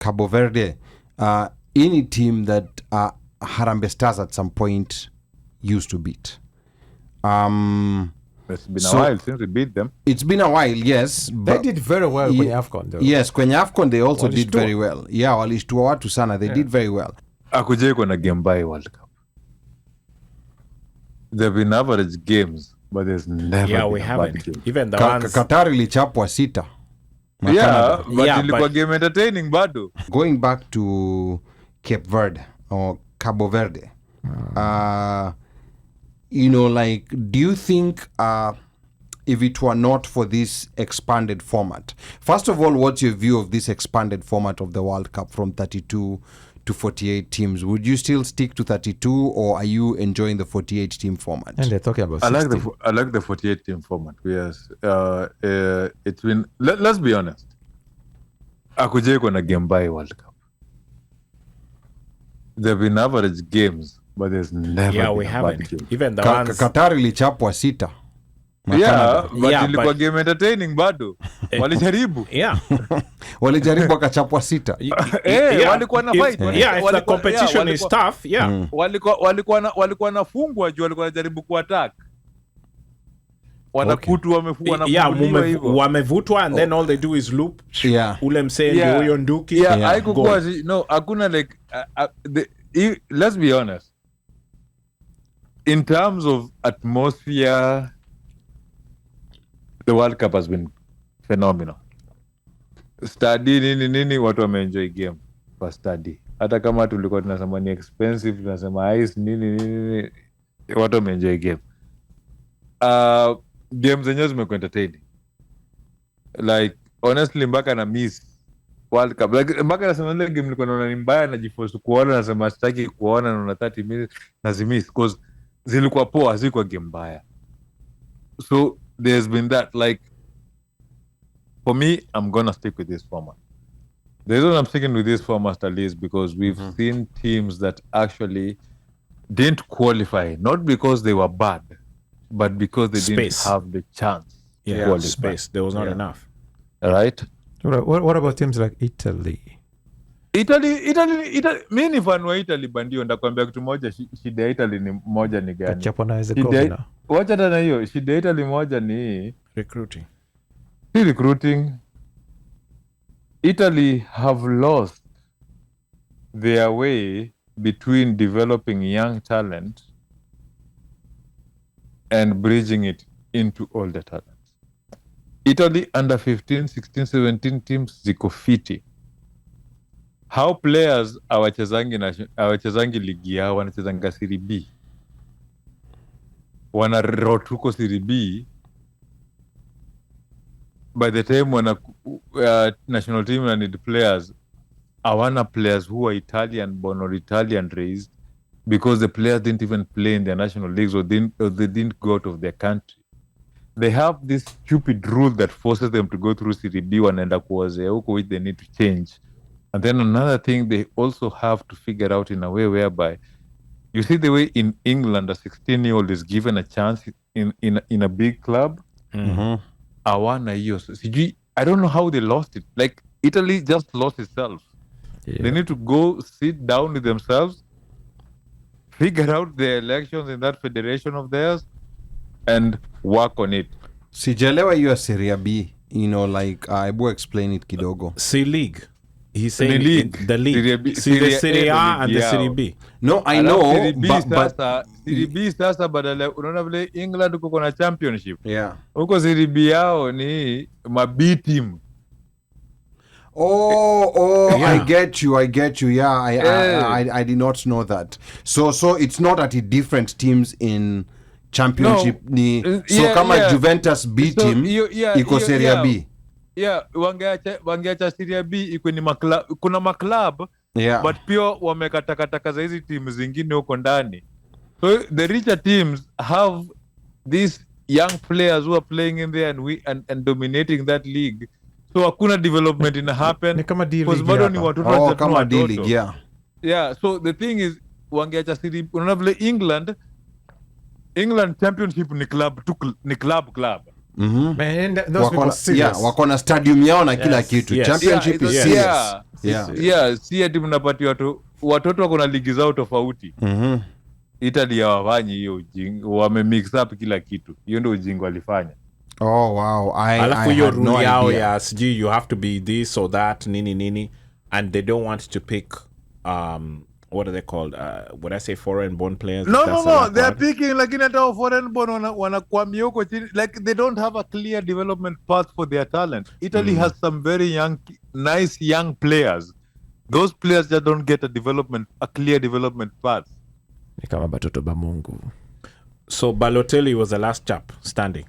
Cabo Verde, any team that Harambee Stars at some point used to beat. It's been a while since we beat them. It's been a while, yes. They did very well kwenye AFCON though. Yes, kwenye AFCON they also did very well. Yeah, walishtua watu sana. They did very well. Akuje kuna game by World Cup. They've been average games, but there's never been a bad game. Even the ones... Qatar ilichapwa 6. Yeah, but ilikuwa game entertaining bado. Going back to Cape Verde or Cabo Verde, like, do you think if it were not for this expanded format, first of all, what's your view of this expanded format of the World Cup from 32 to 48 teams? Would you still stick to 32, or are you enjoying the 48 team format? And they're talking about 60. I like the 48 team format. Yes, it's been. Let's be honest. Akuje kuna game by World Cup. There've been average games, but there's never been a bad game. Even the ones... Qatar ilichapwa 6. Yeah, but ilikuwa game entertaining bado. Walijaribu. Yeah. Walijaribu akachapwa 6. Walikuwa na fight. If the competition is tough, walikuwa nafungwa juu walikuwa wanajaribu kuattack. Wanakutu wanafunguliwa hivyo. Wamevutwa and then all they do is loop. Ule msee ndio huyo nduki. Haikuwa hakuna like let's be honest. In terms of atmosphere, the World Cup has been phenomenal. Study nini watu wameenjoy game for study. Hata kama tulikuwa tunasema ni expensive, tunasema ice nini watu wameenjoy game. Games zenyewe zimekuwa entertaining. Like honestly mpaka na miss World Cup. Like mpaka nasema ile game nilikuwa naona ni mbaya, najiforce kuona, nasema sitaki kuona, naona 30 minutes nazimiss because zilikuwa poa, zilikuwa game mbaya. So there's been that. Like for me, I'm gonna stick with this format. The reason I'm sticking with this format at least because we've seen teams that actually didn't qualify, not because they were bad, but because they didn't have the chance. Space. There was not enough. Right? What about teams like Italy? Italy, mimi ni fan wa Italy bandio, ndakwambia kitu moja, shida ya Italy ni moja ni gani? Wacha tena hiyo, shida ya Italy moja ni recruiting. Italy have lost their way between developing young talent and bridging it into older talent. Italy under 15, 16, 17 teams ziko fiti. How players awachezangi ligi yao, wanachezanga Serie B. Wana rotuko Serie B. By the time when national team need players, awana players who are Italian born or Italian raised, because the players didn't even play in their national leagues or they didn't go out of their country. They have this stupid rule that forces them to go through Serie B wanaenda kuwazea huko, which they need to change. And then another thing they also have to figure out in a way whereby, you see the way in England a 16-year-old is given a chance in a big club. Awana hiyo. I don't know how they lost it. Like Italy just lost itself. They need to go sit down with themselves, figure out the elections in that federation of theirs, and work on it. Sijalewa hiyo Serie B, like Ibu explain it kidogo. C-League. He's saying the league. The Serie A and the Serie B. No, I know. But Serie B sasa badala unaona vile England kuko na championship. Yeah. Huko Serie B yao ni B team. I get you. Yeah, I did not know that. So it's not at the different teams in championship kama Juventus B team iko Serie B. Yeah, wangeacha Serie B iko ni kuna maklub, but pia wamekatakataka za hizi teams zingine huko ndani. So the richer teams have these young players who are playing in there and dominating that league. So hakuna development in happen. Because bado ni watoto kama D-League, yeah. So the thing is, wangeacha Serie, unaona vile England championship ni club. Man, those people serious. Wako na stadium yao na kila kitu. Yes. Championship is serious. Si ati mnapatia watoto wako na ligi zao tofauti. Italy hawafanyi hiyo ujinga, wamemix up kila kitu. Hiyo ndio ujinga walifanya. Oh wow, alafu hiyo rule yao ya sijui you have to be this or that nini and they don't want to pick what are they called what I say foreign born players. No, they're picking lakini hata foreign born wanakwamia huko chini, like they don't have a clear development path for their talent. Italy has some very nice young players. Those players that don't get a clear development path. Ni kama batoto ba Mungu. So Balotelli was the last chap standing.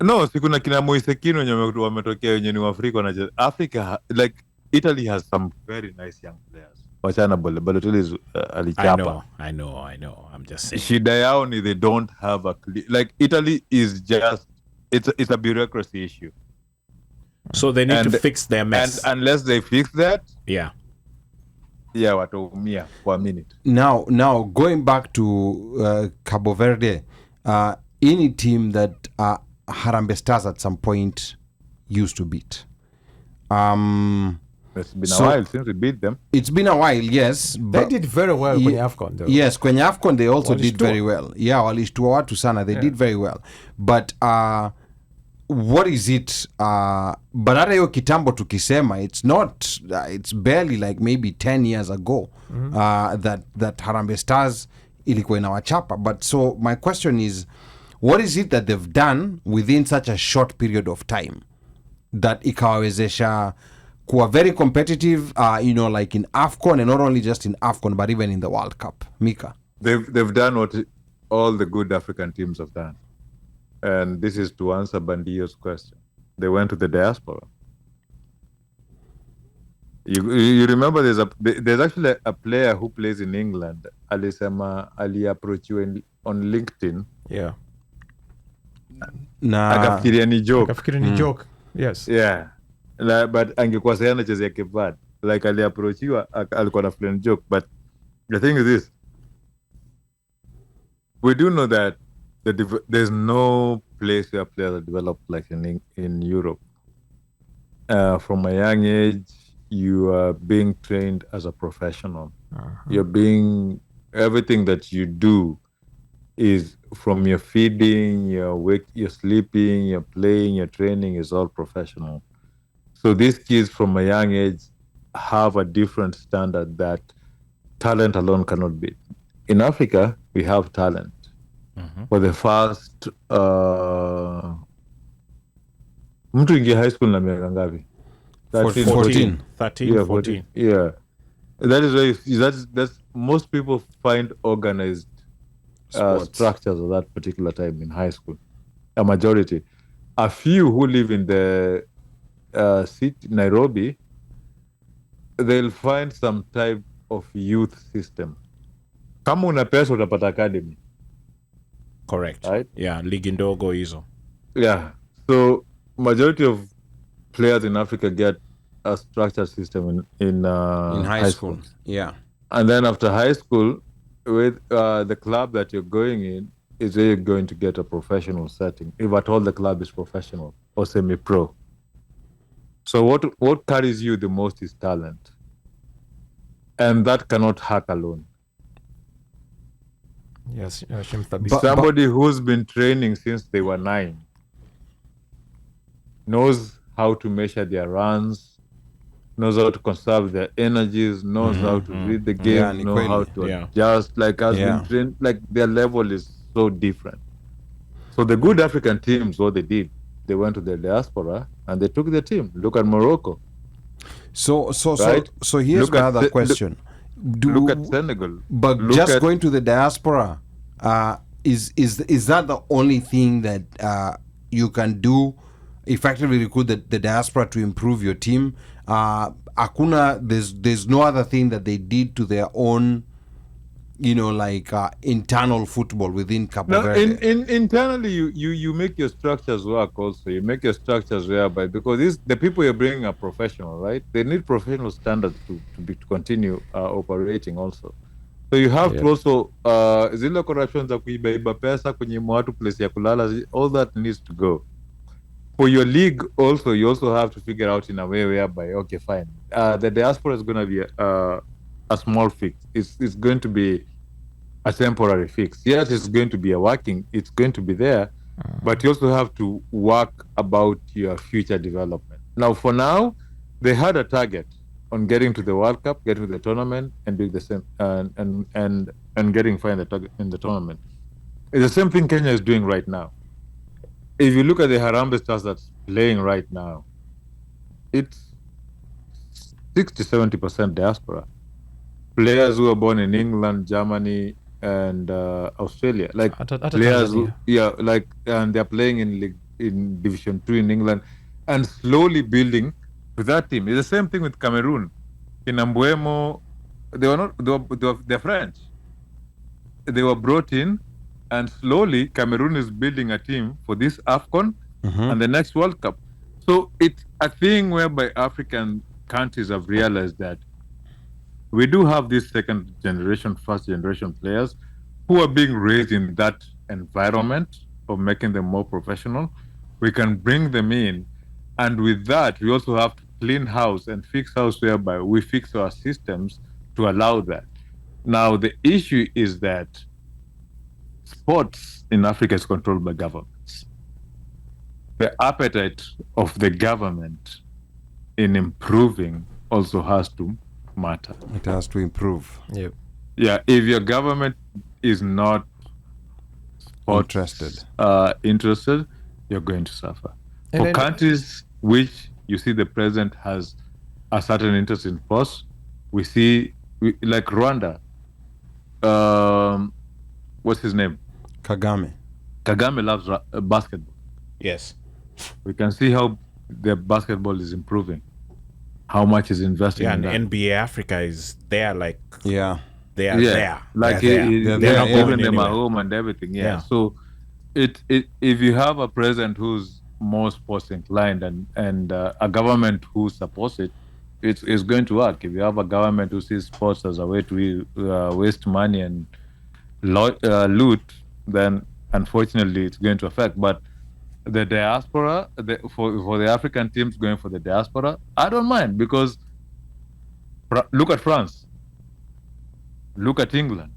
No, sikuna kina Moise Kean wenye wametokea wenye ni Waafrika wanacheza. Africa, like Italy has some very nice young players. Wachana Balotelli alichapa. I know. I'm just saying. Shida yao ni they don't have a clear, like Italy is just it's a bureaucracy issue. So they need to fix their mess. And unless they fix that, wataumia for a minute. Now going back to Cabo Verde, any team that Harambee Stars at some point used to beat. It's been a while since we beat them. It's been a while, yes. They did very well kwenye AFCON though. Yes, kwenye AFCON they also did very well. Yeah, walishtua watu sana. They did very well. But what is it? But hata hiyo kitambo tukisema, it's barely like maybe 10 years ago that Harambee Stars ilikuwa inawachapa. But so my question is, what is it that they've done within such a short period of time that ikawawezesha kuwa very competitive, like in AFCON, and not only just in AFCON, but even in the World Cup? Mika? They've done what all the good African teams have done. And this is to answer Bandio's question. They went to the diaspora. You remember there's actually a player who plays in England. Ali approach you on LinkedIn. Yeah. Akafikiria ni joke. Yes. Yeah. But angekuwa sasa anachezea Cape Verde. Like ali approach you, alikuwa na friend joke. But the thing is this. We do know that there's no place where players are developed like in Europe. From a young age, you are being trained as a professional. Everything that you do is from your feeding, your sleeping, your playing, your training is all professional. So these kids from a young age have a different standard that talent alone cannot beat. In Africa, we have talent. For the first mtu ingia high school na miaka ngapi? 14. Yeah. That is why that's most people find organized structures at that particular time in high school. A majority. A few who live in the city, Nairobi, they'll find some type of youth system. Kama una pesa utapata academy. Correct. Right? Yeah, ligi ndogo hizo. Yeah. So majority of players in Africa get a structured system in high school. Yeah. And then after high school, with the club that you're going in is where you're going to get a professional setting, if at all the club is professional or semi-pro. So what carries you the most is talent. And that cannot hack alone. Yes, somebody who's been training since they were 9 knows how to measure their runs, knows how to conserve their energies, knows how to read the game, knows how to adjust, like has been trained, like their level is so different. So the good African teams, what they did, they went to the diaspora and they took their team. Look at Morocco. So here's my other question. Look at Senegal. But going to the diaspora, is that the only thing that you can do, effectively recruit the diaspora to improve your team? There's no other thing that they did to their own, internal football within Cape Verde. Internally, you make your structures work also. You make your structures whereby, because the people you're bringing are professional, right? They need professional standards to continue operating also. So you have to also zile corruptions za kuiba pesa kwenye watu place ya kulala, all that needs to go. For your league also, you also have to figure out in a way whereby, okay, fine, the diaspora is going to be a small fix. It's going to be a temporary fix. Yes, it's going to be it's going to be there, but you also have to work about your future development. Now, for now, they had a target on getting to the World Cup, getting to the tournament, and doing the same, and getting fine in the tournament. It's the same thing Kenya is doing right now. If you look at the Harambee Stars that's playing right now, it's 60-70% diaspora. Players who are born in England, Germany, and Australia. Like players who, and they're playing in Division 2 in England, and slowly building with that team. It's the same thing with Cameroon. In Ambuemo, they're French. They were brought in, and slowly Cameroon is building a team for this AFCON and the next World Cup. So it's a thing whereby African countries have realized that we do have these second generation, first generation players who are being raised in that environment of making them more professional. We can bring them in, and with that, we also have to clean house and fix house whereby we fix our systems to allow that. Now, the issue is that sports in Africa is controlled by governments. The appetite of the government in improving also has to matter. It has to improve. Yep. Yeah, if your government is not Interested, you're going to suffer. And For countries which you see the president has a certain interest in sports, we see like Rwanda. What's his name? Kagame. Kagame loves basketball. Yes. We can see how the basketball is improving, how much is investing in and that. NBA Africa is there, like they are there. Like they're they're not giving going them a anywhere. home and everything. Yeah. So it if you have a president who's more sports inclined and a government who supports it, it's going to work. If you have a government who sees sports as a way to waste money and loot, then unfortunately it's going to affect. But the diaspora, for the African teams going for the diaspora, I don't mind, because look at France, look at England.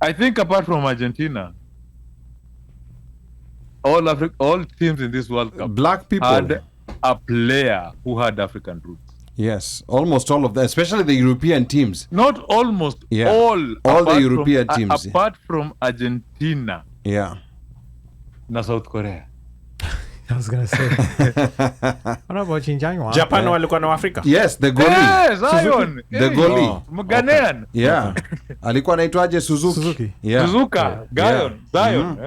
I think apart from Argentina, all teams in this World Cup Black people had a player who had African roots. Yes, almost all of them, especially the European teams. Not almost, Yeah. all the European teams. apart from Argentina Yeah. na South Korea. I was gonna say. What about Xinjiang? Japan walikuwa na Afrika. Yes, the goalie. Yes, Zion. The goalie. Mghanaian. Yeah. Alikuwa anaitwaje? Suzuki. Suzuki. Yeah. Suzuka, Zion.